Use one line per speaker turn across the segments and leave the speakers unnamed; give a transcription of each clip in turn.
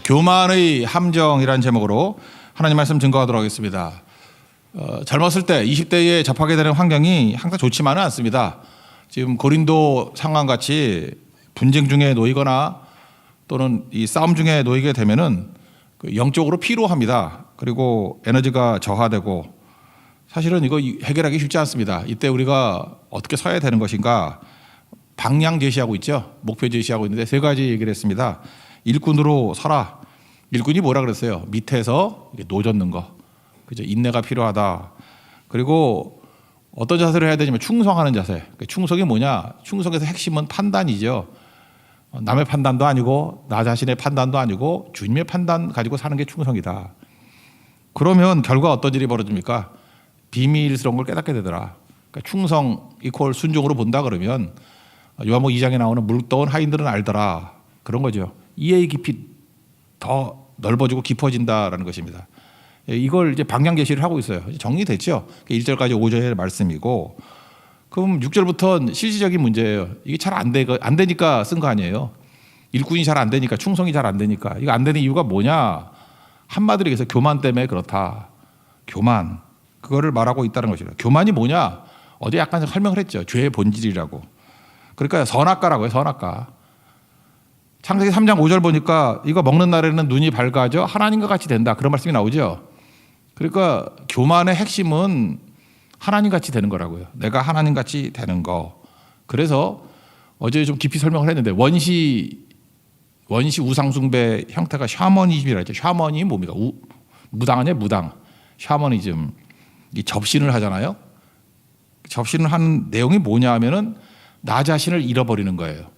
교만의 함정이라는 제목으로 하나님 말씀 증거하도록 하겠습니다. 젊었을 때 20대에 접하게 되는 환경이 항상 좋지만은 않습니다. 지금 고린도 상황같이 분쟁 중에 놓이거나 또는 이 싸움 중에 놓이게 되면은 영적으로 피로합니다. 그리고 에너지가 저하되고 사실은 이거 해결하기 쉽지 않습니다. 이때 우리가 어떻게 서야 되는 것인가 방향 제시하고 있죠. 목표 제시하고 있는데 세 가지 얘기를 했습니다. 일꾼으로 서라. 일꾼이 뭐라 그랬어요? 밑에서 노젓는 거. 그죠? 인내가 필요하다. 그리고 어떤 자세를 해야 되냐면 충성하는 자세. 충성이 뭐냐? 충성에서 핵심은 판단이죠. 남의 판단도 아니고 나 자신의 판단도 아니고 주님의 판단 가지고 사는 게 충성이다. 그러면 결과 어떤 일이 벌어집니까? 비밀스러운 걸 깨닫게 되더라. 그러니까 충성 이퀄 순종으로 본다 그러면 요한복음 2장에 나오는 물떠온 하인들은 알더라. 그런 거죠. 이해의 깊이 더 넓어지고 깊어진다라는 것입니다. 이걸 이제 방향 제시를 하고 있어요. 정리됐죠? 1절까지 5절의 말씀이고, 그럼 6절부터는 실질적인 문제예요. 이게 잘 안 되니까 쓴 거 아니에요. 일꾼이 잘 안 되니까, 충성이 잘 안 되니까. 이거 안 되는 이유가 뭐냐? 한마디로 얘기해서 교만 때문에 그렇다. 교만. 그거를 말하고 있다는 것이죠. 교만이 뭐냐? 어제 약간 설명을 했죠. 죄의 본질이라고. 그러니까 선악과라고 해요. 선악과. 창세기 3장 5절 보니까 이거 먹는 날에는 눈이 밝아져 하나님과 같이 된다. 그런 말씀이 나오죠. 그러니까 교만의 핵심은 하나님 같이 되는 거라고요. 내가 하나님 같이 되는 거. 그래서 어제 좀 깊이 설명을 했는데 원시 우상숭배 형태가 샤머니즘이라 했죠. 샤머니 뭡니까? 무당 아니에요? 무당. 샤머니즘. 이 접신을 하잖아요. 접신을 하는 내용이 뭐냐 하면은 나 자신을 잃어버리는 거예요.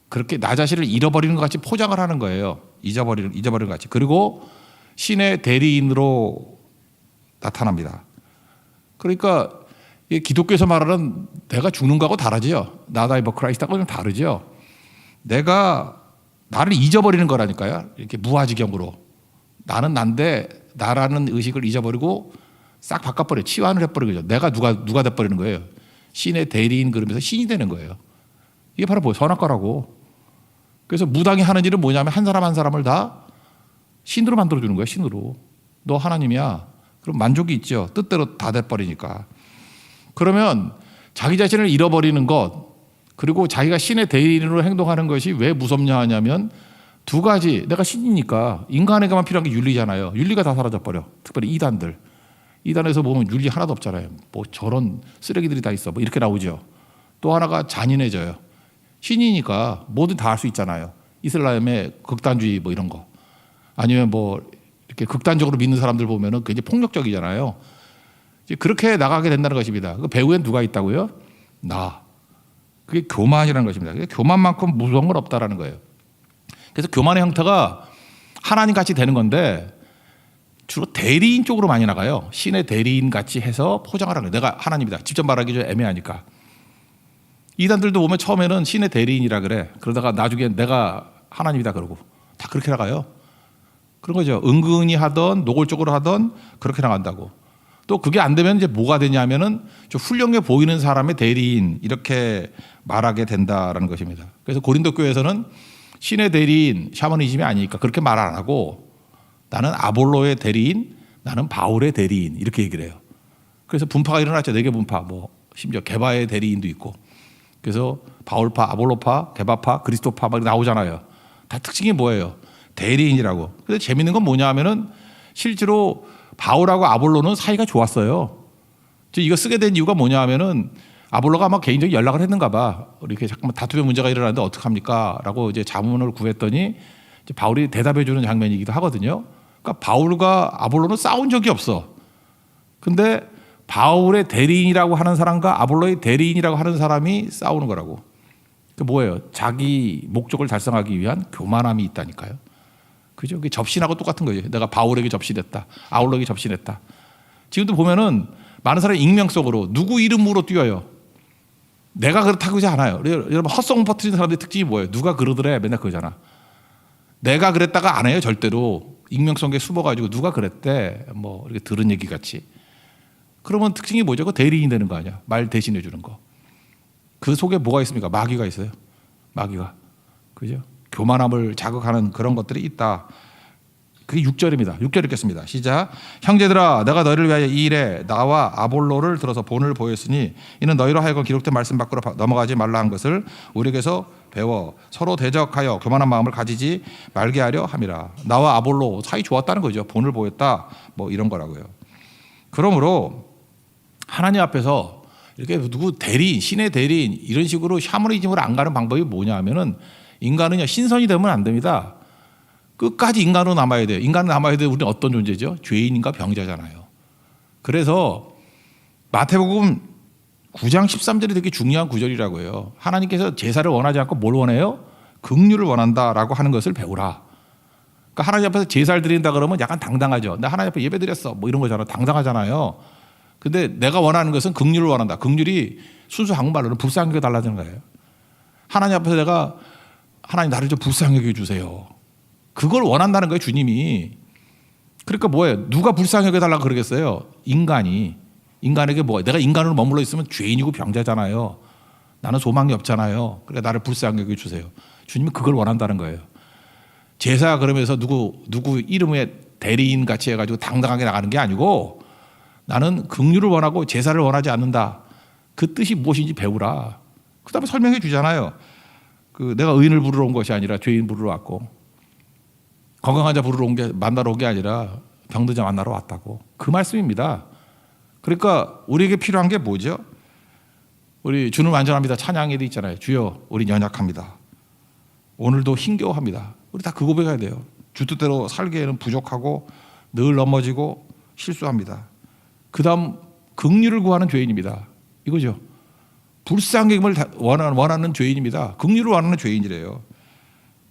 그렇게 나 자신을 잃어버리는 것 같이 포장을 하는 거예요. 잊어버리는 것 같이. 그리고 신의 대리인으로 나타납니다. 그러니까 기독교에서 말하는 내가 죽는 거하고 다르죠. 나다이버 크라이스트하고 좀 다르죠. 내가 나를 잊어버리는 거라니까요. 이렇게 무아지경으로. 나는 난데 나라는 의식을 잊어버리고 싹 바꿔버려요. 치환을 해버리는 거죠. 내가 누가 돼버리는 거예요. 신의 대리인 그러면서 신이 되는 거예요. 이게 바로 뭐예요? 선악과라고. 그래서 무당이 하는 일은 뭐냐면 한 사람 한 사람을 다 신으로 만들어주는 거예요. 신으로. 너 하나님이야. 그럼 만족이 있죠. 뜻대로 다 돼버리니까. 그러면 자기 자신을 잃어버리는 것, 그리고 자기가 신의 대리인으로 행동하는 것이 왜 무섭냐 하냐면 두 가지. 내가 신이니까 인간에게만 필요한 게 윤리잖아요. 윤리가 다 사라져버려. 특별히 이단들. 이단에서 보면 윤리 하나도 없잖아요. 뭐 저런 쓰레기들이 다 있어. 뭐 이렇게 나오죠. 또 하나가 잔인해져요. 신이니까 뭐든 다 할 수 있잖아요. 이슬람의 극단주의 뭐 이런 거. 아니면 뭐 이렇게 극단적으로 믿는 사람들 보면은 굉장히 폭력적이잖아요. 이제 그렇게 나가게 된다는 것입니다. 그 배후엔 누가 있다고요? 나. 그게 교만이라는 것입니다. 그게 교만만큼 무서운 건 없다라는 거예요. 그래서 교만의 형태가 하나님 같이 되는 건데 주로 대리인 쪽으로 많이 나가요. 신의 대리인 같이 해서 포장을 하는 거예요. 내가 하나님이다. 직접 말하기 좀 애매하니까. 이단들도 보면 처음에는 신의 대리인이라 그래. 그러다가 나중에 내가 하나님이다 그러고 다 그렇게 나가요. 그런 거죠. 은근히 하던 노골적으로 하던 그렇게 나간다고. 또 그게 안 되면 이제 뭐가 되냐면은 좀 훌륭해 보이는 사람의 대리인 이렇게 말하게 된다라는 것입니다. 그래서 고린도 교회에서는 신의 대리인 샤머니즘이 아니니까 그렇게 말 안 하고 나는 아볼로의 대리인, 나는 바울의 대리인 이렇게 얘기를 해요. 그래서 분파가 일어났죠. 4개 분파. 뭐 심지어 게바의 대리인도 있고. 그래서 바울파, 아볼로파, 게바파, 그리스도파 막 나오잖아요. 다 특징이 뭐예요? 대리인이라고. 근데 재밌는 건 뭐냐 하면은 실제로 바울하고 아볼로는 사이가 좋았어요. 이거 쓰게 된 이유가 뭐냐 하면은 아볼로가 아마 개인적인 연락을 했는가 봐. 이렇게 잠깐만 다툼의 문제가 일어나는데 어떡합니까? 라고 이제 자문을 구했더니 이제 바울이 대답해 주는 장면이기도 하거든요. 그러니까 바울과 아볼로는 싸운 적이 없어. 근데 바울의 대리인이라고 하는 사람과 아볼로의 대리인이라고 하는 사람이 싸우는 거라고. 그 뭐예요? 자기 목적을 달성하기 위한 교만함이 있다니까요. 그죠? 그게 접신하고 똑같은 거예요. 내가 바울에게 접신했다. 아볼로에게 접신했다. 지금도 보면은 많은 사람이 익명성으로 누구 이름으로 뛰어요. 내가 그렇다고 하지 않아요. 여러분 헛소문 퍼뜨리는 사람들의 특징이 뭐예요? 누가 그러더래 맨날 그러잖아. 내가 그랬다가 안 해요. 절대로. 익명성에 숨어가지고 누가 그랬대. 뭐 이렇게 들은 얘기 같이. 그러면 특징이 뭐죠? 그 대리인이 되는 거 아니야. 말 대신해 주는 거. 그 속에 뭐가 있습니까? 마귀가 있어요. 마귀가. 그죠? 교만함을 자극하는 그런 것들이 있다. 그게 6절입니다. 6절 읽겠습니다. 시작. 형제들아 내가 너희를 위하여 이 일에 나와 아볼로를 들어서 본을 보였으니 이는 너희로 하여금 기록된 말씀 밖으로 넘어가지 말라 한 것을 우리에게서 배워 서로 대적하여 교만한 마음을 가지지 말게 하려 함이라. 나와 아볼로 사이 좋았다는 거죠. 본을 보였다 뭐 이런 거라고요. 그러므로 하나님 앞에서 이렇게 누구 대리인, 신의 대리인 이런 식으로 샤머니즘으로 안 가는 방법이 뭐냐 하면은 인간은요 신선이 되면 안 됩니다. 끝까지 인간으로 남아야 돼요. 인간으로 남아야 돼요. 우리는 어떤 존재죠? 죄인인가 병자잖아요. 그래서 마태복음 9장 13절이 되게 중요한 구절이라고 해요. 하나님께서 제사를 원하지 않고 뭘 원해요? 긍휼을 원한다라고 하는 것을 배우라. 그러니까 하나님 앞에서 제사를 드린다 그러면 약간 당당하죠. 나 하나님 앞에 예배 드렸어. 뭐 이런 거잖아요. 당당하잖아요. 근데 내가 원하는 것은 긍휼을 원한다. 긍휼이 순수 한국말로는 불쌍히 여겨 달라는 거예요. 하나님 앞에서 내가 하나님 나를 좀 불쌍히 여겨 주세요. 그걸 원한다는 거예요, 주님이. 그러니까 뭐예요? 누가 불쌍히 여겨달라고 그러겠어요? 인간에게 뭐예요? 내가 인간으로 머물러 있으면 죄인이고 병자잖아요. 나는 소망이 없잖아요. 그러니까 나를 불쌍히 여겨주세요. 주님은 그걸 원한다는 거예요. 제사 그러면서 누구 이름에 대리인 같이 해가지고 당당하게 나가는 게 아니고 나는 긍휼을 원하고 제사를 원하지 않는다. 그 뜻이 무엇인지 배우라. 그 다음에 설명해 주잖아요. 내가 의인을 부르러 온 것이 아니라 죄인 부르러 왔고 건강한 자 부르러 만나러 온 게 아니라 병든 자 만나러 왔다고. 그 말씀입니다. 그러니까 우리에게 필요한 게 뭐죠? 우리 주는 완전합니다. 찬양에도 있잖아요. 주여 우린 연약합니다. 오늘도 힘겨워합니다. 우리 다 그 고백해야 돼요. 주 뜻대로 살기에는 부족하고 늘 넘어지고 실수합니다. 그 다음 긍휼을 구하는 죄인입니다. 이거죠. 불쌍함을 원하는 죄인입니다. 긍휼을 원하는 죄인이래요.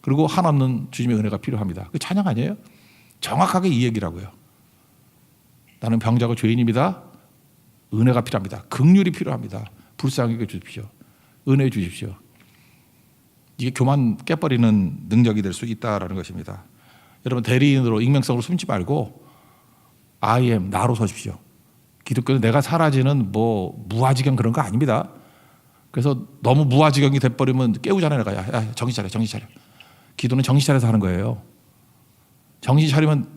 그리고 한없는 주님의 은혜가 필요합니다. 그 찬양 아니에요? 정확하게 이 얘기라고요. 나는 병자고 죄인입니다. 은혜가 필요합니다. 긍휼이 필요합니다. 불쌍하게 주십시오. 은혜 주십시오. 이게 교만 깨버리는 능력이 될 수 있다라는 것입니다. 여러분 대리인으로 익명성으로 숨지 말고 I am 나로 서십시오. 기독교는 내가 사라지는 뭐 무아지경 그런 거 아닙니다. 그래서 너무 무아지경이 돼버리면 깨우잖아요. 내가 야, 정신 차려. 기도는 정신 차려서 하는 거예요. 정신 차리면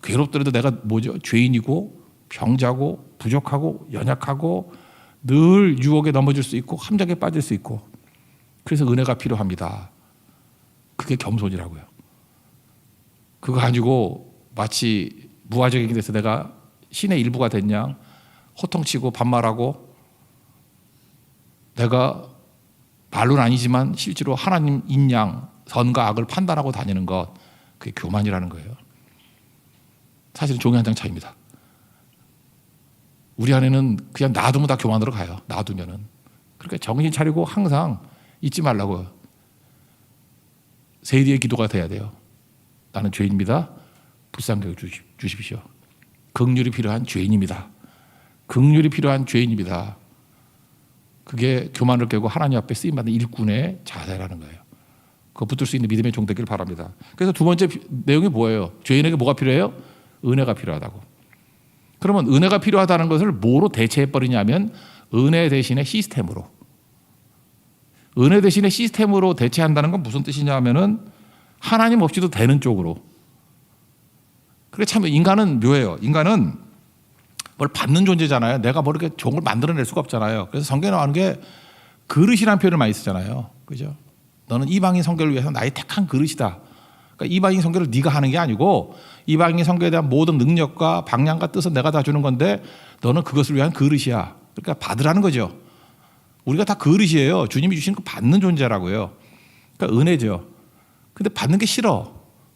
괴롭더라도 내가 뭐죠? 죄인이고 병자고 부족하고 연약하고 늘 유혹에 넘어질 수 있고 함정에 빠질 수 있고 그래서 은혜가 필요합니다. 그게 겸손이라고요. 그거 가지고 마치 무아지경이 돼서 내가 신의 일부가 됐냐 호통치고 반말하고 내가 말로는 아니지만 실제로 하나님 인양 선과 악을 판단하고 다니는 것 그게 교만이라는 거예요. 사실은 종이 한 장 차이입니다. 우리 안에는 그냥 놔두면 다 교만으로 가요. 놔두면은. 그러니까 정신 차리고 항상 잊지 말라고요. 세리의 기도가 돼야 돼요. 나는 죄인입니다. 불쌍히 주십시오. 긍휼이 필요한 죄인입니다. 긍휼이 필요한 죄인입니다. 그게 교만을 깨고 하나님 앞에 쓰임받는 일꾼의 자세라는 거예요. 그거 붙들 수 있는 믿음의 종 되길 바랍니다. 그래서 두 번째 내용이 뭐예요? 죄인에게 뭐가 필요해요? 은혜가 필요하다고. 그러면 은혜가 필요하다는 것을 뭐로 대체해버리냐면 은혜 대신에 시스템으로. 은혜 대신에 시스템으로 대체한다는 건 무슨 뜻이냐 하면은 하나님 없이도 되는 쪽으로. 그래 참 인간은 묘해요. 인간은 뭘 받는 존재잖아요. 내가 뭐 이렇게 좋은 걸 만들어낼 수가 없잖아요. 그래서 성경에 나오는 게 그릇이라는 표현을 많이 쓰잖아요. 그죠? 너는 이방인 선교를 위해서 나의 택한 그릇이다. 그러니까 이방인 선교를 네가 하는 게 아니고 이방인 선교에 대한 모든 능력과 방향과 뜻은 내가 다 주는 건데 너는 그것을 위한 그릇이야. 그러니까 받으라는 거죠. 우리가 다 그릇이에요. 주님이 주시는 거 받는 존재라고요. 그러니까 은혜죠. 근데 받는 게 싫어.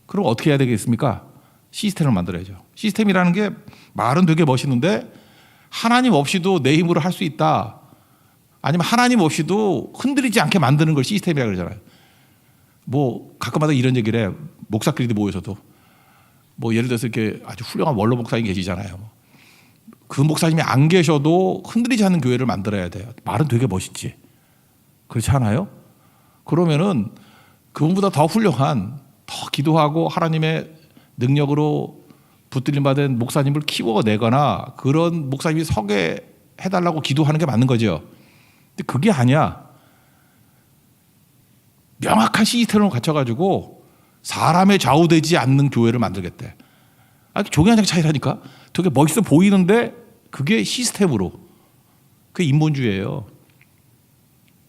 그럼 어떻게 해야 되겠습니까? 시스템을 만들어야죠. 시스템이라는 게 말은 되게 멋있는데 하나님 없이도 내 힘으로 할 수 있다. 아니면 하나님 없이도 흔들리지 않게 만드는 걸 시스템이라고 그러잖아요. 뭐 가끔마다 이런 얘기를 해. 목사끼리 모여서도 뭐 예를 들어서 이렇게 아주 훌륭한 원로 목사님이 계시잖아요. 그 목사님이 안 계셔도 흔들리지 않는 교회를 만들어야 돼요. 말은 되게 멋있지. 그렇지 않아요? 그러면은 그분보다 더 훌륭한 더 기도하고 하나님의 능력으로 붙들림 받은 목사님을 키워내거나 그런 목사님이 서게 해달라고 기도하는 게 맞는 거죠. 근데 그게 아니야. 명확한 시스템을 갖춰가지고 사람에 좌우되지 않는 교회를 만들겠대. 종이 한 장 차이라니까. 되게 멋있어 보이는데 그게 시스템으로. 그게 인본주의예요.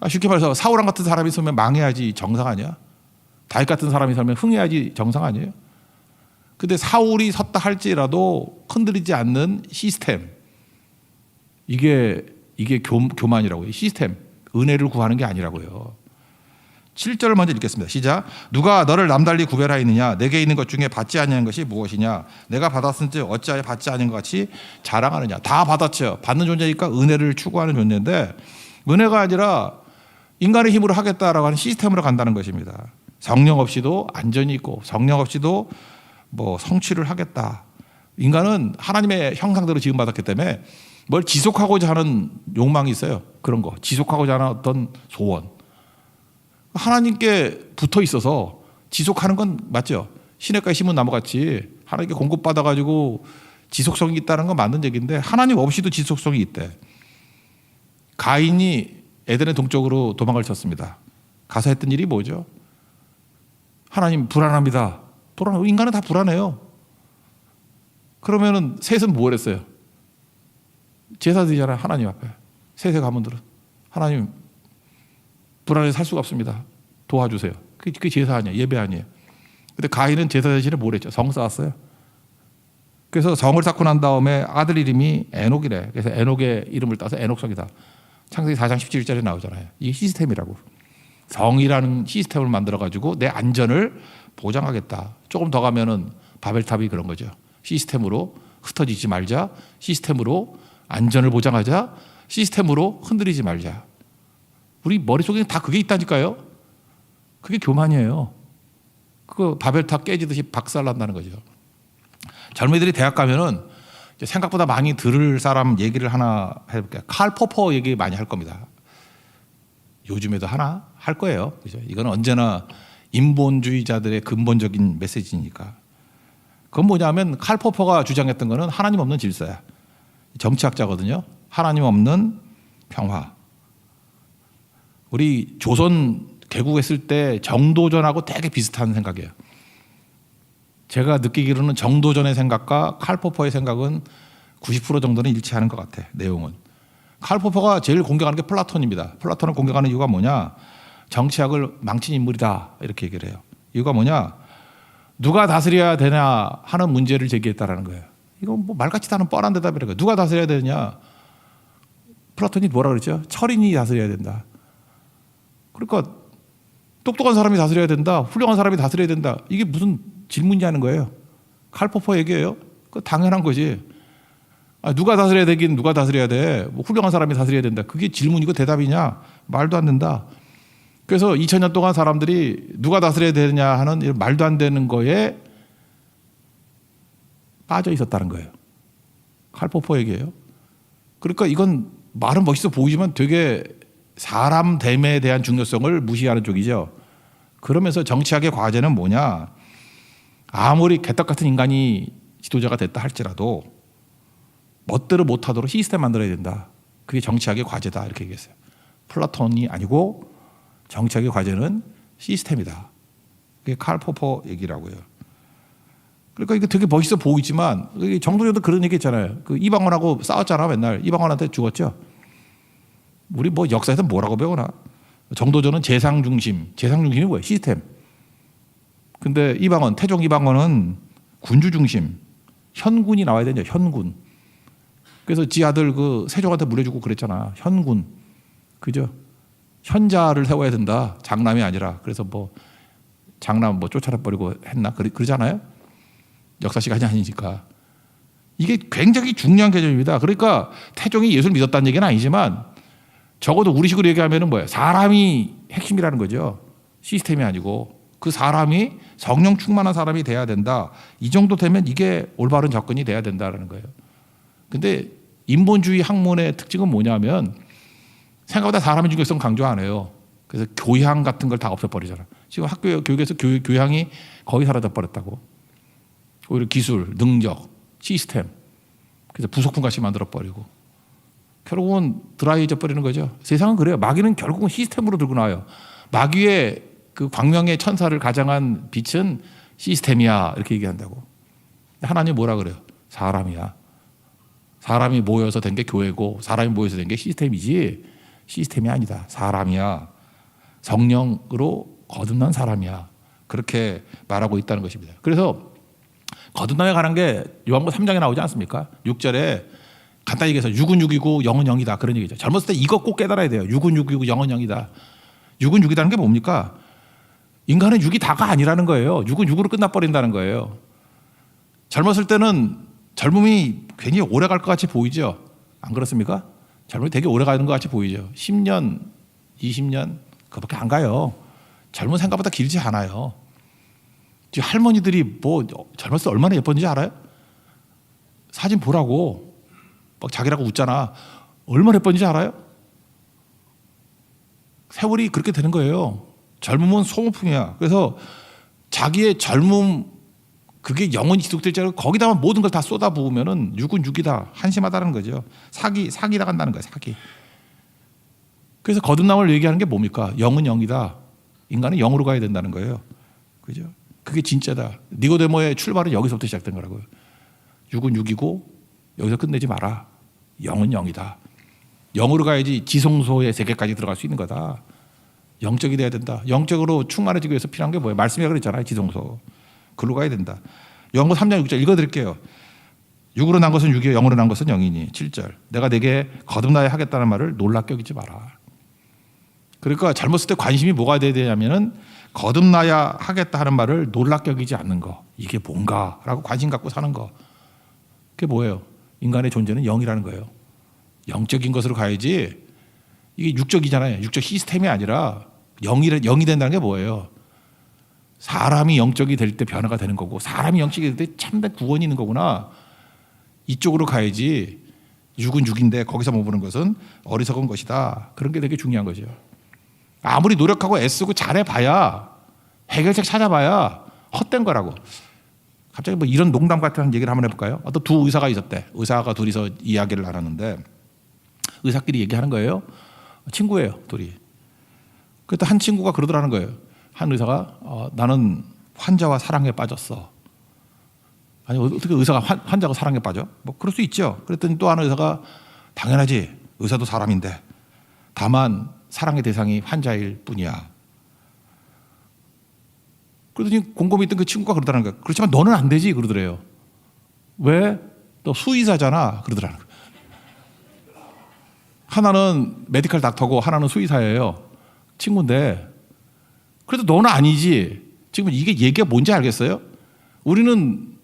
쉽게 말해서 사울왕 같은 사람이 있으면 망해야지 정상 아니야? 다윗 같은 사람이 살면 흥해야지 정상 아니에요? 근데 사울이 섰다 할지라도 흔들리지 않는 시스템. 이게 교만이라고요. 시스템. 은혜를 구하는 게 아니라고요. 7절을 먼저 읽겠습니다. 시작. 누가 너를 남달리 구별하였느냐? 내게 있는 것 중에 받지 아니한 것이 무엇이냐? 내가 받았은즉 어찌하여 받지 않은 것 같이 자랑하느냐? 다 받았죠. 받는 존재니까 은혜를 추구하는 존재인데 은혜가 아니라 인간의 힘으로 하겠다라고 하는 시스템으로 간다는 것입니다. 성령 없이도 안전이 있고 성령 없이도 뭐 성취를 하겠다. 인간은 하나님의 형상대로 지음받았기 때문에 뭘 지속하고자 하는 욕망이 있어요. 그런 거. 지속하고자 하는 어떤 소원. 하나님께 붙어 있어서 지속하는 건 맞죠. 시냇가에 심은 나무같이 하나님께 공급받아가지고 지속성이 있다는 건 맞는 얘기인데 하나님 없이도 지속성이 있대. 가인이 에덴의 동쪽으로 도망을 쳤습니다. 가서 했던 일이 뭐죠? 하나님 불안합니다. 인간은 다 불안해요. 그러면은 셋은 뭘 했어요? 제사 드리잖아요. 하나님 앞에. 셋의 가문들은. 하나님 불안해서 살 수가 없습니다. 도와주세요. 그게 제사 아니에요. 예배 아니에요. 근데 가인은 제사 대신에 뭘 했죠? 성 쌓았어요. 그래서 성을 쌓고 난 다음에 아들 이름이 에녹이래. 그래서 에녹의 이름을 따서 에녹성이다. 창세기 4장 17절에 나오잖아요. 이게 시스템이라고. 성이라는 시스템을 만들어가지고 내 안전을 보장하겠다. 조금 더 가면은 바벨탑이 그런 거죠. 시스템으로 흩어지지 말자. 시스템으로 안전을 보장하자. 시스템으로 흔들리지 말자. 우리 머릿속에 다 그게 있다니까요. 그게 교만이에요. 그거 바벨탑 깨지듯이 박살난다는 거죠. 젊은이들이 대학 가면은 생각보다 많이 들을 사람 얘기를 하나 해볼게요. 칼 포퍼 얘기 많이 할 겁니다. 요즘에도 하나 할 거예요. 그죠? 이건 언제나 인본주의자들의 근본적인 메시지니까. 그건 뭐냐면 칼 포퍼가 주장했던 거는 하나님 없는 질서야. 정치학자거든요. 하나님 없는 평화. 우리 조선 개국했을 때 정도전하고 되게 비슷한 생각이에요. 제가 느끼기로는 정도전의 생각과 칼 포퍼의 생각은 90% 정도는 일치하는 것 같아. 내용은. 칼 포퍼가 제일 공격하는 게 플라톤입니다. 플라톤을 공격하는 이유가 뭐냐? 정치학을 망친 인물이다. 이렇게 얘기를 해요. 이유가 뭐냐? 누가 다스려야 되냐 하는 문제를 제기했다라는 거예요. 이건 뭐 말같지도 않은 뻔한 대답이라는 거예요. 누가 다스려야 되느냐? 플라톤이 뭐라 그랬죠? 철인이 다스려야 된다. 그러니까 똑똑한 사람이 다스려야 된다. 훌륭한 사람이 다스려야 된다. 이게 무슨 질문이냐는 거예요. 칼 포퍼 얘기예요. 그 당연한 거지. 누가 다스려야 되긴 누가 다스려야 돼. 뭐 훌륭한 사람이 다스려야 된다. 그게 질문이고 대답이냐? 말도 안 된다. 그래서 2000년 동안 사람들이 누가 다스려야 되느냐 하는 이런 말도 안 되는 거에 빠져 있었다는 거예요. 칼 포퍼 얘기예요. 그러니까 이건 말은 멋있어 보이지만 되게 사람 됨에 대한 중요성을 무시하는 쪽이죠. 그러면서 정치학의 과제는 뭐냐? 아무리 개떡 같은 인간이 지도자가 됐다 할지라도 멋대로 못하도록 시스템 만들어야 된다. 그게 정치학의 과제다 이렇게 얘기했어요. 플라톤이 아니고 정치학의 과제는 시스템이다. 그게 칼 포퍼 얘기라고요. 그러니까 이게 되게 멋있어 보이지만 정도전도 그런 얘기 했잖아요. 그 이방원하고 싸웠잖아 맨날. 이방원한테 죽었죠. 우리 뭐 역사에서 뭐라고 배우나? 정도전은 재상 중심이 뭐예요? 시스템. 근데 이방원, 태종 이방원은 군주 중심. 현군이 나와야 되냐? 현군. 그래서 지 아들 그 세종한테 물려주고 그랬잖아. 현군. 그죠? 현자를 세워야 된다. 장남이 아니라. 그래서 뭐 장남 뭐 쫓아내버리고 했나? 그러잖아요. 역사 시간이 아니니까. 이게 굉장히 중요한 개념입니다. 그러니까 태종이 예수를 믿었다는 얘기는 아니지만 적어도 우리식으로 얘기하면 뭐예요? 사람이 핵심이라는 거죠. 시스템이 아니고 그 사람이 성령 충만한 사람이 돼야 된다. 이 정도 되면 이게 올바른 접근이 돼야 된다는 거예요. 근데 인본주의 학문의 특징은 뭐냐면 생각보다 사람의 중요성 강조 안 해요. 그래서 교양 같은 걸 다 없애버리잖아. 지금 학교 교육에서 교양이 거의 사라져버렸다고. 오히려 기술, 능력, 시스템. 그래서 부속품같이 만들어버리고. 결국은 드라이해져 버리는 거죠. 세상은 그래요. 마귀는 결국은 시스템으로 들고 나와요. 마귀의 그 광명의 천사를 가장한 빛은 시스템이야 이렇게 얘기한다고. 하나님 뭐라 그래요? 사람이야. 사람이 모여서 된 게 교회고 사람이 모여서 된 게 시스템이지 시스템이 아니다. 사람이야. 성령으로 거듭난 사람이야. 그렇게 말하고 있다는 것입니다. 그래서 거듭남에 관한 게 요한복음 3장에 나오지 않습니까? 6절에 간단히 얘기해서 육은 육이고 영은 영이다 그런 얘기죠. 젊었을 때 이거 꼭 깨달아야 돼요. 육은 육이고 영은 영이다. 육은 육이라는 게 뭡니까? 인간은 육이 다가 아니라는 거예요. 육은 육으로 끝나버린다는 거예요. 젊었을 때는 젊음이 괜히 오래 갈 것 같이 보이죠. 안 그렇습니까? 젊음이 되게 오래 가는 것 같이 보이죠. 10년, 20년 그밖에 안 가요. 젊은 생각보다 길지 않아요. 지금 할머니들이 뭐 젊었을 때 얼마나 예뻤는지 알아요? 사진 보라고 막 자기라고 웃잖아. 얼마나 예뻤는지 알아요? 세월이 그렇게 되는 거예요. 젊음은 소모품이야. 그래서 자기의 젊음 그게 영원히 지속될 줄 알고 거기다가 모든 걸 다 쏟아부으면은 육은 육이다. 한심하다는 거죠. 사기 나간다는 거예요. 사기. 그래서 거듭남을 얘기하는 게 뭡니까? 영은 영이다. 인간은 영으로 가야 된다는 거예요. 그죠? 그게 진짜다. 니고데모의 출발은 여기서부터 시작된 거라고요. 육은 육이고 여기서 끝내지 마라. 영은 영이다. 영으로 가야지 지성소의 세계까지 들어갈 수 있는 거다. 영적이 돼야 된다. 영적으로 충만해지기 위해서 필요한 게 뭐예요? 말씀이라 그랬잖아요. 지성소. 글로 가야 된다. 요한복음 3장 6절 읽어드릴게요. 육으로 난 것은 육이요 영으로 난 것은 영이니. 7절. 내가 내게 거듭나야 하겠다는 말을 놀랍게 여기지 마라. 그러니까 젊었을 때 관심이 뭐가 돼야 되냐면은 거듭나야 하겠다 하는 말을 놀랍게 여기지 않는 거. 이게 뭔가라고 관심 갖고 사는 거. 그게 뭐예요? 인간의 존재는 영이라는 거예요. 영적인 것으로 가야지. 이게 육적이잖아요. 육적 시스템이 아니라 영이 된다는 게 뭐예요? 사람이 영적이 될 때 변화가 되는 거고 사람이 영적이 될 때 참된 구원이 있는 거구나. 이쪽으로 가야지. 육은 육인데 거기서 머무는 것은 어리석은 것이다. 그런 게 되게 중요한 거죠. 아무리 노력하고 애쓰고 잘해봐야 해결책 찾아봐야 헛된 거라고. 갑자기 뭐 이런 농담 같은 얘기를 한번 해볼까요? 어떤 두 의사가 있었대. 의사가 둘이서 이야기를 나눴는데 의사끼리 얘기하는 거예요. 친구예요, 둘이. 그때 한 친구가 그러더라는 거예요. 한 의사가 나는 환자와 사랑에 빠졌어. 아니 어떻게 의사가 환자가 사랑에 빠져? 뭐 그럴 수 있죠. 그랬더니 또 한 의사가 당연하지. 의사도 사람인데 다만 사랑의 대상이 환자일 뿐이야. 그러더니 곰곰이 있던 그 친구가 그러더라는 거예요. 그렇지만 너는 안 되지 그러더래요. 왜? 너 수의사잖아 그러더라는 거예요. 하나는 메디컬 닥터고 하나는 수의사예요. 친구인데 그래도 너는 아니지. 지금 이게 얘기가 뭔지 알겠어요? 우리는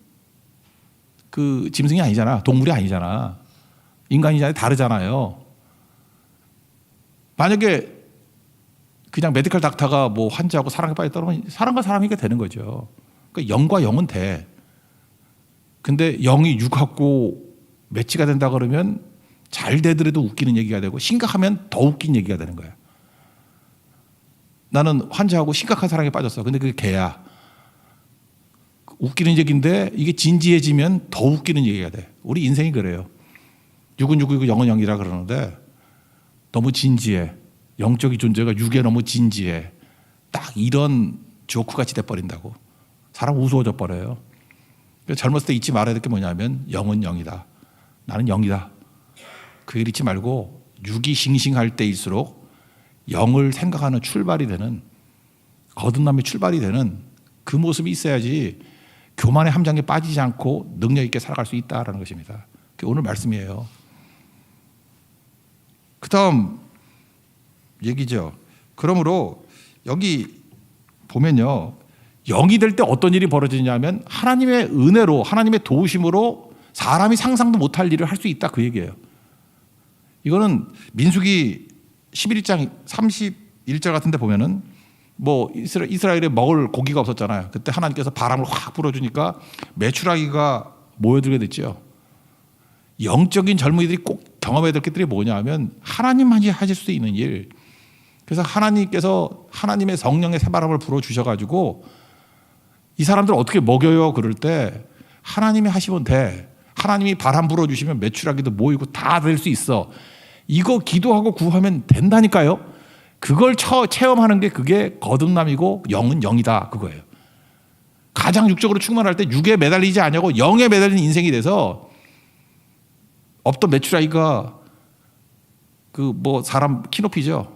그 짐승이 아니잖아. 동물이 아니잖아. 인간이잖아요. 다르잖아요. 만약에 그냥 메디컬 닥터가 뭐 환자하고 사랑에 빠졌다 그러면 사람과 사람이게 되는 거죠. 그러니까 영과 영은 돼. 근데 영이 육하고 매치가 된다 그러면 잘 되더라도 웃기는 얘기가 되고 심각하면 더 웃긴 얘기가 되는 거야. 나는 환자하고 심각한 사랑에 빠졌어. 근데 그게 개야. 웃기는 얘기인데 이게 진지해지면 더 웃기는 얘기가 돼. 우리 인생이 그래요. 육은 육이고 영은 영이라 그러는데 너무 진지해. 영적인 존재가 육에 너무 진지해. 딱 이런 조크같이 돼버린다고. 사람 우스워져 버려요. 젊었을 때 잊지 말아야 될 게 뭐냐면 영은 영이다. 나는 영이다. 그 일 잊지 말고 육이 싱싱할 때일수록 영을 생각하는 출발이 되는 거듭남의 출발이 되는 그 모습이 있어야지 교만의 함정에 빠지지 않고 능력 있게 살아갈 수 있다라는 것입니다. 그게 오늘 말씀이에요. 그 다음 얘기죠. 그러므로 여기 보면요. 영이 될 때 어떤 일이 벌어지냐면 하나님의 은혜로 하나님의 도우심으로 사람이 상상도 못할 일을 할 수 있다 그 얘기예요. 이거는 민수기 11장 31절 같은 데 보면은 뭐 이스라엘에 먹을 고기가 없었잖아요. 그때 하나님께서 바람을 확 불어주니까 메추라기가 모여들게 됐죠. 영적인 젊은이들이 꼭 경험해야 될 것들이 뭐냐 하면 하나님만이 하실 수 있는 일. 그래서 하나님께서 하나님의 성령의 새바람을 불어주셔가지고 이 사람들 어떻게 먹여요? 그럴 때 하나님이 하시면 돼. 하나님이 바람 불어주시면 메추라기도 모이고 다 될 수 있어. 이거 기도하고 구하면 된다니까요. 그걸 체험하는 게 그게 거듭남이고 영은 영이다 그거예요. 가장 육적으로 충만할 때 육에 매달리지 않냐고 영에 매달리는 인생이 돼서 없던 메추라기가 그 뭐 사람 키높이죠.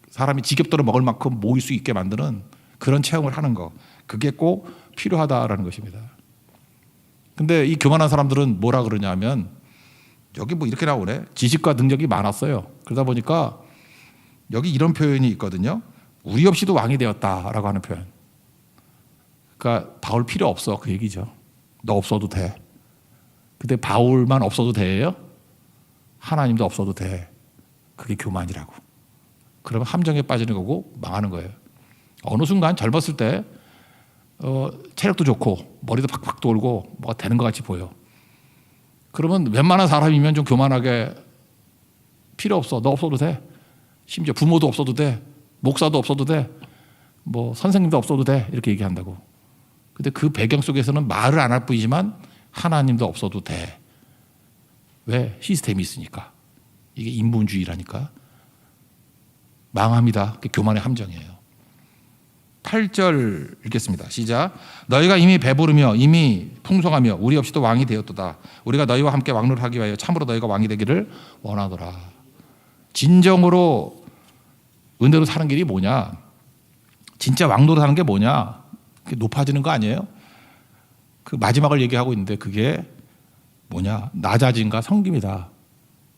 사람이 지겹도록 먹을 만큼 모일 수 있게 만드는 그런 체험을 하는 거. 그게 꼭 필요하다라는 것입니다. 근데 이 교만한 사람들은 뭐라 그러냐면 여기 뭐 이렇게 나오네. 지식과 능력이 많았어요. 그러다 보니까 여기 이런 표현이 있거든요. 우리 없이도 왕이 되었다라고 하는 표현. 그러니까 바울 필요 없어 그 얘기죠. 너 없어도 돼. 근데 바울만 없어도 돼요? 하나님도 없어도 돼. 그게 교만이라고. 그러면 함정에 빠지는 거고 망하는 거예요. 어느 순간 젊었을 때 체력도 좋고 머리도 팍팍 돌고 뭐가 되는 것 같이 보여. 그러면 웬만한 사람이면 좀 교만하게 필요 없어. 너 없어도 돼. 심지어 부모도 없어도 돼. 목사도 없어도 돼. 뭐 선생님도 없어도 돼. 이렇게 얘기한다고. 근데 그 배경 속에서는 말을 안 할 뿐이지만 하나님도 없어도 돼. 왜? 시스템이 있으니까. 이게 인본주의라니까. 망합니다. 그게 교만의 함정이에요. 8절 읽겠습니다. 시작. 너희가 이미 배부르며 이미 풍성하며 우리 없이도 왕이 되었도다. 우리가 너희와 함께 왕노를 하기 위하여 참으로 너희가 왕이 되기를 원하노라. 진정으로 은혜로 사는 길이 뭐냐? 진짜 왕노로 사는 게 뭐냐? 그게 높아지는 거 아니에요? 그 마지막을 얘기하고 있는데 그게 뭐냐? 낮아짐과 섬김이다.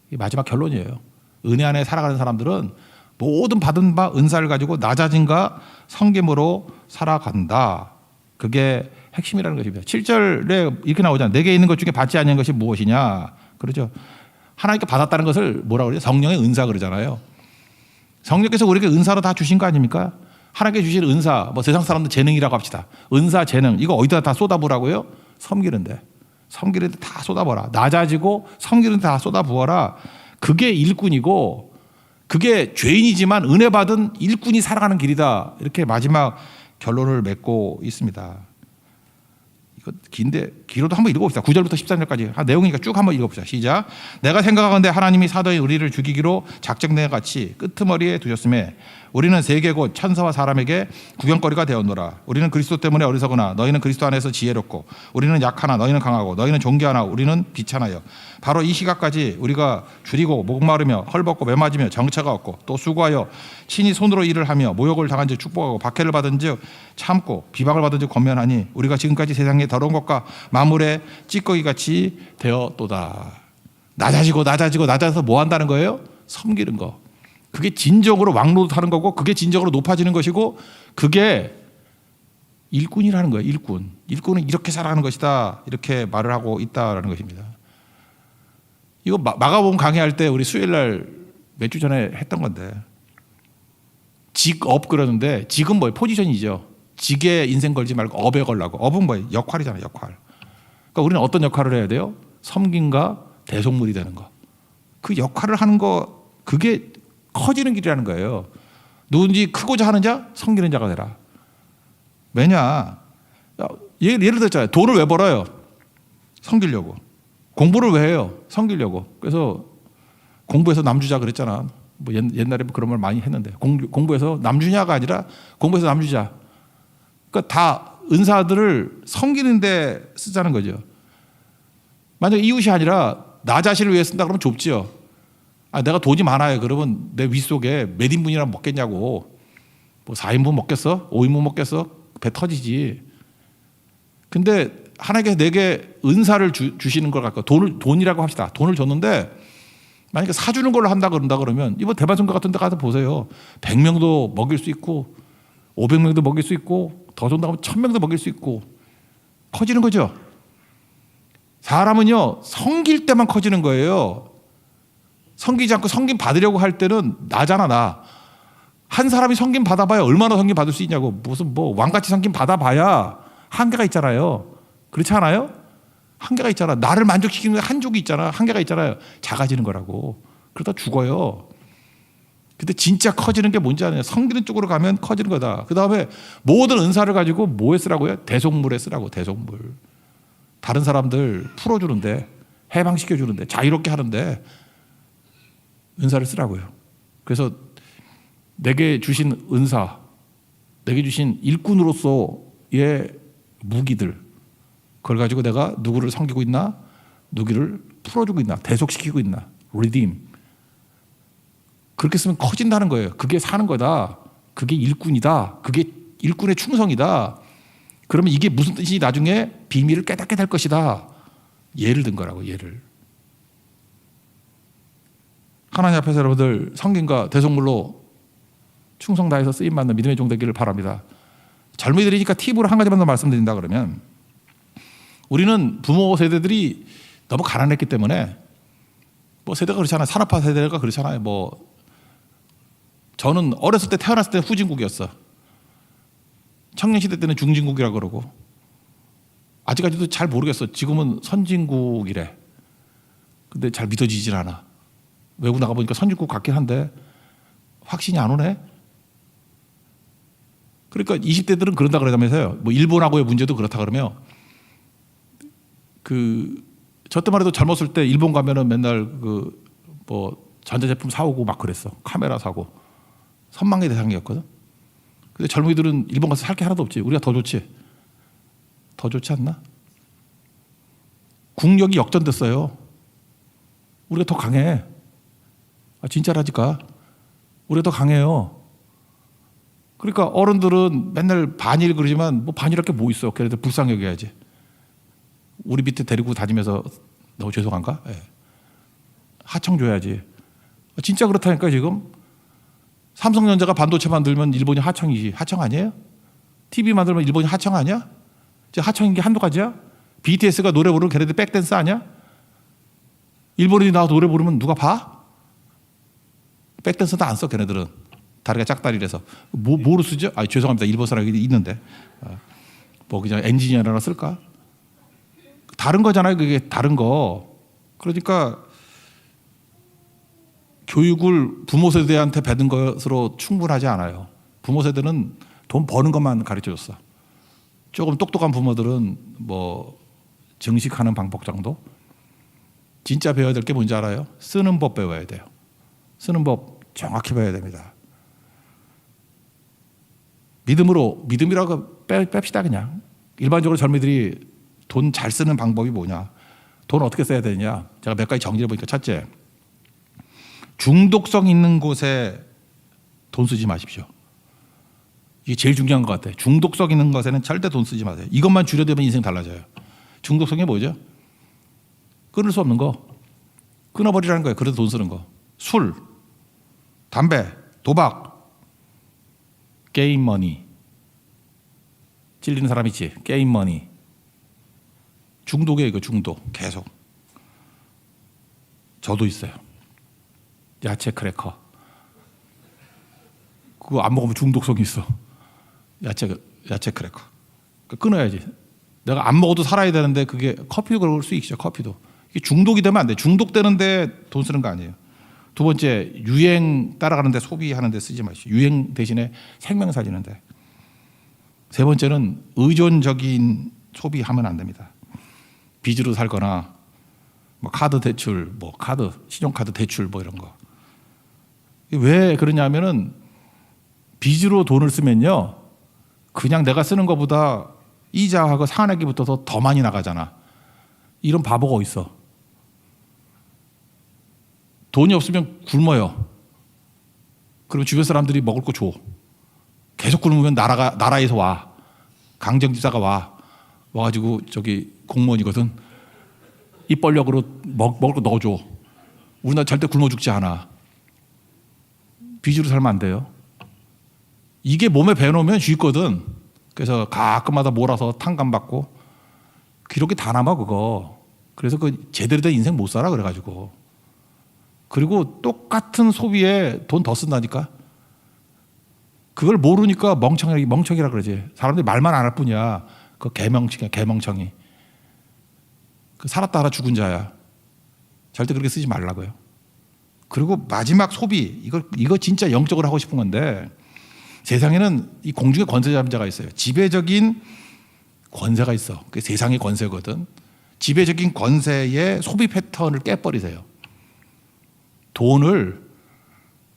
이게 마지막 결론이에요. 은혜 안에 살아가는 사람들은 모든 받은 바 은사를 가지고 낮아짐과 섬김으로 살아간다. 그게 핵심이라는 것입니다. 7절에 이렇게 나오잖아요. 내게 있는 것 중에 받지 않는 것이 무엇이냐? 그렇죠. 하나님께 받았다는 것을 뭐라고 그러죠? 성령의 은사 그러잖아요. 성령께서 우리에게 은사로 다 주신 거 아닙니까? 하나님께 주신 은사, 뭐 세상 사람들 재능이라고 합시다. 은사, 재능 이거 어디다 다 쏟아부으라고요? 섬기는데. 섬기는데 다 쏟아부어라. 낮아지고 섬기는데 다 쏟아부어라. 그게 일꾼이고 그게 죄인이지만 은혜 받은 일꾼이 살아가는 길이다. 이렇게 마지막 결론을 맺고 있습니다. 이거 긴데 길어도 한번 읽어봅시다. 9절부터 13절까지 내용이니까 쭉 한번 읽어봅시다. 시작. 내가 생각하건대 하나님이 사도인 우리를 죽이기로 작정된 같이 끄트머리에 두셨음에 우리는 세계 곧 천사와 사람에게 구경거리가 되었노라. 우리는 그리스도 때문에 어리석으나 너희는 그리스도 안에서 지혜롭고 우리는 약하나 너희는 강하고 너희는 존귀하나 우리는 비천하여 바로 이 시각까지 우리가 줄이고 목마르며 헐벗고 매맞으며 정처가 없고 또 수고하여 친히 손으로 일을 하며 모욕을 당한 즉 축복하고 박해를 받은 즉 참고 비방을 받은 즉 권면하니 우리가 지금까지 세상의 더러운 것과 만물의 찌꺼기같이 되었도다. 낮아져서 뭐 한다는 거예요? 섬기는 거. 그게 진정으로 왕노릇 하는 거고 그게 진정으로 높아지는 것이고 그게 일꾼이라는 거예요. 일꾼. 일꾼은 이렇게 살아가는 것이다. 이렇게 말을 하고 있다라는 것입니다. 이거 마가복음 강의할 때 우리 수요일날 몇 주 전에 했던 건데 직업 그러는데 직은 뭐예요? 포지션이죠. 직에 인생 걸지 말고 업에 걸라고. 업은 뭐예요? 역할이잖아요. 역할. 그러니까 우리는 어떤 역할을 해야 돼요? 섬김과 대속물이 되는 거. 그 역할을 하는 거 그게 커지는 길이라는 거예요. 누군지 크고자 하는 자, 섬기는 자가 되라. 왜냐? 예를 들었잖아요. 돈을 왜 벌어요? 섬기려고. 공부를 왜 해요? 섬기려고. 그래서 공부해서 남주자 그랬잖아. 뭐 옛날에 그런 말 많이 했는데 공부해서 남주냐가 아니라 공부해서 남주자. 그러니까 다 은사들을 섬기는데 쓰자는 거죠. 만약 이웃이 아니라 나 자신을 위해 쓴다 그러면 좁지요. 내가 돈이 많아요. 그러면 내 윗속에 몇 인분이나 먹겠냐고. 뭐 4인분 먹겠어? 5인분 먹겠어? 배 터지지. 근데 하나님께서 내게 은사를 주시는 걸 갖고 돈이라고 합시다. 돈을 줬는데 만약에 사주는 걸로 한다 그러면 이번 대반선거 같은 데 가서 보세요. 100명도 먹일 수 있고 500명도 먹일 수 있고 더 좋다고 하면 1000명도 먹일 수 있고 커지는 거죠. 사람은요 섬길 때만 커지는 거예요. 섬기지 않고 섬김 받으려고 할 때는 나잖아 나. 한 사람이 섬김 받아봐야 얼마나 섬김 받을 수 있냐고. 무슨 뭐 왕같이 섬김 받아봐야 한계가 있잖아요. 그렇지 않아요? 한계가 있잖아. 나를 만족시키는 한쪽이 있잖아. 한계가 있잖아요. 작아지는 거라고. 그러다 죽어요. 근데 진짜 커지는 게 뭔지 아냐? 섬기는 쪽으로 가면 커지는 거다. 그 다음에 모든 은사를 가지고 뭐에 쓰라고요? 대속물에 쓰라고. 대속물. 다른 사람들 풀어주는데 해방시켜주는데 자유롭게 하는데 은사를 쓰라고요. 그래서 내게 주신 은사, 내게 주신 일꾼으로서의 무기들, 그걸 가지고 내가 누구를 섬기고 있나, 누구를 풀어주고 있나, 대속시키고 있나, redeem. 그렇게 쓰면 커진다는 거예요. 그게 사는 거다. 그게 일꾼이다. 그게 일꾼의 충성이다. 그러면 이게 무슨 뜻인지 나중에 비밀을 깨닫게 될 것이다. 예를 든 거라고, 예를. 하나님 앞에서 여러분들 성김과 대속물로 충성 다해서 쓰임받는 믿음의 종 되기를 바랍니다. 젊은이들이니까 팁으로 한 가지만 더 말씀드린다 그러면, 우리는 부모 세대들이 너무 가난했기 때문에, 뭐 세대가 그렇잖아요. 산업화 세대가 그렇잖아요. 뭐 저는 어렸을 때 태어났을 때 후진국이었어. 청년시대 때는 중진국이라고 그러고, 아직까지도 잘 모르겠어. 지금은 선진국이래. 근데 잘 믿어지질 않아. 외국 나가보니까 선진국 같긴 한데 확신이 안 오네. 그러니까 20대들은 그런다 그러자면서요. 뭐 일본하고의 문제도 그렇다 그러며, 저 때만 해도 젊었을 때 일본 가면은 맨날 뭐 전자제품 사오고 막 그랬어. 카메라 사고. 선망의 대상이었거든. 근데 젊은이들은 일본 가서 살 게 하나도 없지. 우리가 더 좋지. 더 좋지 않나? 국력이 역전됐어요. 우리가 더 강해. 진짜라니까. 우리가 더 강해요. 그러니까 어른들은 맨날 반일 그러지만, 뭐 반일할 게 뭐 있어. 걔네들 불쌍히 여겨야지. 우리 밑에 데리고 다니면서 너무 죄송한가? 예. 하청 줘야지. 진짜 그렇다니까. 지금 삼성전자가 반도체 만들면 일본이 하청이지. 하청 아니에요? TV 만들면 일본이 하청 아니야? 하청인 게 한두 가지야? BTS가 노래 부르면 걔네들 백댄스 아니야? 일본인이 나와서 노래 부르면 누가 봐? 백댄서도 안 써. 걔네들은 다리가 짝다리라서. 뭐로 쓰죠? 죄송합니다. 일본 사람이 있는데 뭐 그냥 엔지니어나 쓸까? 다른 거잖아요. 그게 다른 거. 그러니까 교육을 부모 세대한테 받은 것으로 충분하지 않아요. 부모 세대는 돈 버는 것만 가르쳐줬어. 조금 똑똑한 부모들은 뭐 증식하는 방법 정도? 진짜 배워야 될 게 뭔지 알아요? 쓰는 법 배워야 돼요. 쓰는 법 정확히 배워야 됩니다. 믿음이라고 뺍시다 그냥. 일반적으로 젊은이들이 돈 잘 쓰는 방법이 뭐냐? 돈 어떻게 써야 되냐? 제가 몇 가지 정리해 보니까, 첫째, 중독성 있는 곳에 돈 쓰지 마십시오. 이게 제일 중요한 것 같아요. 중독성 있는 것에는 절대 돈 쓰지 마세요. 이것만 줄여두면 인생 달라져요. 중독성이 뭐죠? 끊을 수 없는 거. 끊어버리라는 거예요. 그래도 돈 쓰는 거. 술, 담배, 도박, 게임 머니. 찔리는 사람 있지? 게임 머니. 중독이에요. 이거 중독. 계속. 저도 있어요. 야채 크래커. 그거 안 먹으면 중독성이 있어. 야채 크래커. 끊어야지. 내가 안 먹어도 살아야 되는데, 그게 커피도 그럴 수 있죠. 커피도. 이게 중독이 되면 안 돼. 중독되는데 돈 쓰는 거 아니에요. 두 번째, 유행 따라가는데, 소비하는데 쓰지 마시오. 유행 대신에 생명 살리는데. 세 번째는 의존적인 소비하면 안 됩니다. 빚으로 살거나 뭐 카드 대출, 뭐 신용카드 대출 뭐 이런 거. 왜 그러냐면은, 빚으로 돈을 쓰면요, 그냥 내가 쓰는 것보다 이자하고 상환액이 붙어서 더 많이 나가잖아. 이런 바보가 어디 있어? 돈이 없으면 굶어요. 그러면 주변 사람들이 먹을 거 줘. 계속 굶으면 나라에서 와. 강정지사가 와가지고 저기 공무원이거든. 입 벌력으로 먹을 거 넣어줘. 우리나라 절대 굶어 죽지 않아. 빚으로 살면 안 돼요. 이게 몸에 배놓으면 죽거든. 그래서 가끔마다 몰아서 탕감 받고, 기록이 다 남아 그거. 그래서 그 제대로 된 인생 못 살아 그래가지고. 그리고 똑같은 소비에 돈 더 쓴다니까. 그걸 모르니까 멍청이라 그러지. 사람들이 말만 안 할 뿐이야. 그 개멍청이야, 개멍청이. 그 살았다 하라 죽은 자야. 절대 그렇게 쓰지 말라고요. 그리고 마지막 소비, 이거 진짜 영적으로 하고 싶은 건데, 세상에는 이 공중에 권세 잡은 자가 있어요. 지배적인 권세가 있어. 그게 세상의 권세거든. 지배적인 권세의 소비 패턴을 깨버리세요. 돈을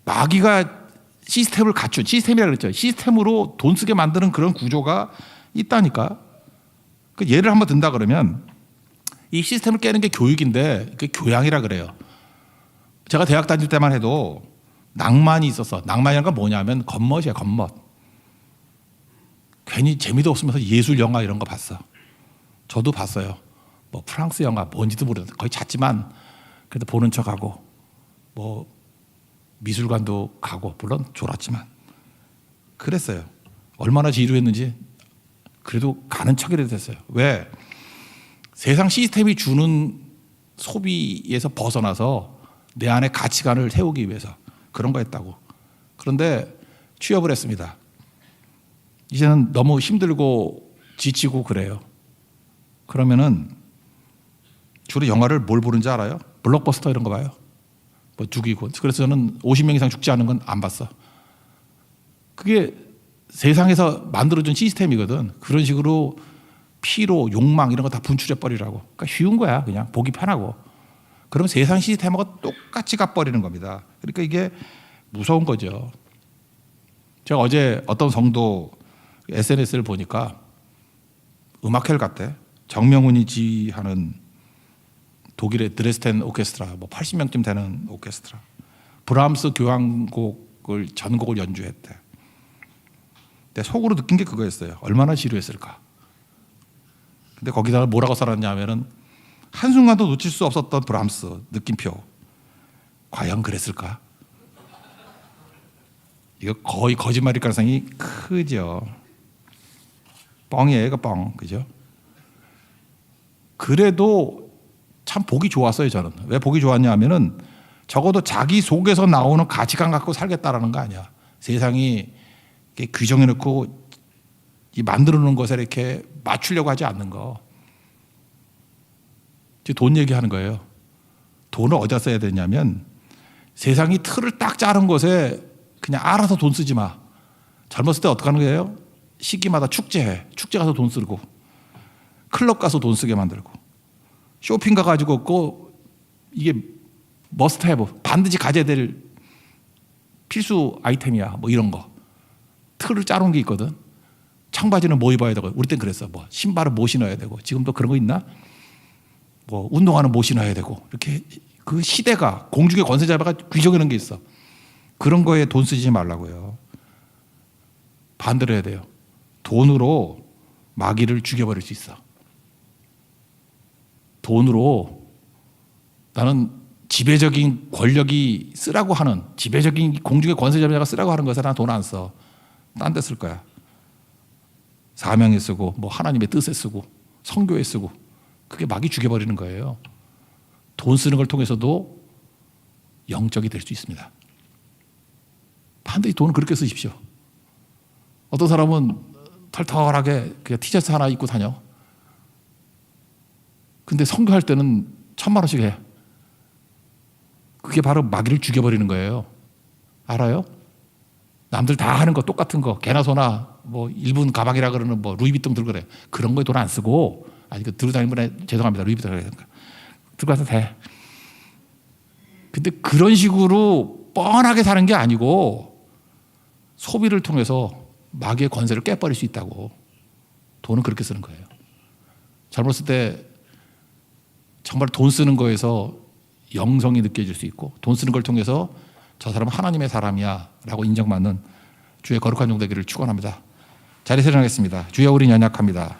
마귀가 시스템을 갖춘, 시스템이라 그랬죠. 시스템으로 돈 쓰게 만드는 그런 구조가 있다니까. 그 예를 한번 든다 그러면 이 시스템을 깨는 게 교육인데 그게 교양이라 그래요. 제가 대학 다닐 때만 해도 낭만이 있었어. 낭만이라는 건 뭐냐면 겉멋이야, 겉멋. 괜히 재미도 없으면서 예술 영화 이런 거 봤어. 저도 봤어요. 뭐 프랑스 영화 뭔지도 모르겠어. 거의 잤지만 그래도 보는 척하고 뭐 미술관도 가고 물론 졸았지만 그랬어요. 얼마나 지루했는지 그래도 가는 척이라도 됐어요. 왜? 세상 시스템이 주는 소비에서 벗어나서 내 안에 가치관을 세우기 위해서 그런 거 했다고. 그런데 취업을 했습니다. 이제는 너무 힘들고 지치고 그래요. 그러면은 주로 영화를 뭘 보는지 알아요? 블록버스터 이런 거 봐요. 뭐 죽이고. 그래서 저는 50명 이상 죽지 않은 건 안 봤어. 그게 세상에서 만들어준 시스템이거든. 그런 식으로 피로, 욕망 이런 거 다 분출해버리라고. 그러니까 쉬운 거야. 그냥 보기 편하고. 그러면 세상 시스템하고 똑같이 가버리는 겁니다. 그러니까 이게 무서운 거죠. 제가 어제 어떤 성도 SNS를 보니까 음악회를 갔대. 정명훈이 지휘하는 독일의 드레스덴 오케스트라, 뭐 80명쯤 되는 오케스트라. 브람스 교향곡을 전곡을 연주했대. 근데 속으로 느낀 게 그거였어요. 얼마나 지루했을까. 근데 거기다가 뭐라고 써놨냐면은 한순간도 놓칠 수 없었던 브람스 느낌표. 과연 그랬을까? 이거 거의 거짓말일 가능성이 크죠. 뻥이에요, 이거 뻥. 그죠? 그래도 참 보기 좋았어요, 저는. 왜 보기 좋았냐 하면은 적어도 자기 속에서 나오는 가치관 갖고 살겠다라는 거 아니야. 세상이 이렇게 규정해놓고 이 만들어 놓은 것에 이렇게 맞추려고 하지 않는 거. 지금 돈 얘기하는 거예요. 돈을 어디다 써야 되냐면 세상이 틀을 딱 자른 것에 그냥 알아서 돈 쓰지 마. 젊었을 때 어떻게 하는 거예요? 시기마다 축제해. 축제 가서 돈 쓰고 클럽 가서 돈 쓰게 만들고 쇼핑 가가지고 꼭 이게 머스트 해브 반드시 가져야 될 필수 아이템이야. 뭐 이런 거. 틀을 짜놓은 게 있거든. 청바지는 뭐 입어야 되고 우리 땐 그랬어. 뭐 신발은 뭐 신어야 되고 지금도 그런 거 있나? 뭐 운동화는 뭐 신어야 되고 이렇게 그 시대가 공중의 권세자가 규정하는 게 있어. 그런 거에 돈 쓰지 말라고요. 반대로 해야 돼요. 돈으로 마귀를 죽여버릴 수 있어. 돈으로 나는 지배적인 권력이 쓰라고 하는 지배적인 공중의 권세자가 쓰라고 하는 것에 난 돈 안 써. 딴 데 쓸 거야. 사명에 쓰고 뭐 하나님의 뜻에 쓰고 성교에 쓰고 그게 마귀 죽여버리는 거예요. 돈 쓰는 걸 통해서도 영적이 될 수 있습니다. 반드시 돈은 그렇게 쓰십시오. 어떤 사람은 털털하게 그냥 티셔츠 하나 입고 다녀. 근데 선교할 때는 1,000만 원씩 해. 그게 바로 마귀를 죽여버리는 거예요. 알아요? 남들 다 하는 거 똑같은 거 개나 소나 뭐 일본 가방이라 그러는 뭐 루이비통 들고 그래. 그런 거에 돈 안 쓰고 아니 그 들고 다니는 분에 죄송합니다. 루이비통 그러니까 들고 가서 돼. 근데 그런 식으로 뻔하게 사는 게 아니고 소비를 통해서 마귀의 권세를 깨버릴 수 있다고. 돈은 그렇게 쓰는 거예요. 젊었을 때 정말 돈 쓰는 거에서 영성이 느껴질 수 있고 돈 쓰는 걸 통해서 저 사람은 하나님의 사람이야 라고 인정받는 주의 거룩한 종 되기를 축원합니다. 자리에서 일어나겠습니다. 주여 우리는 연약합니다.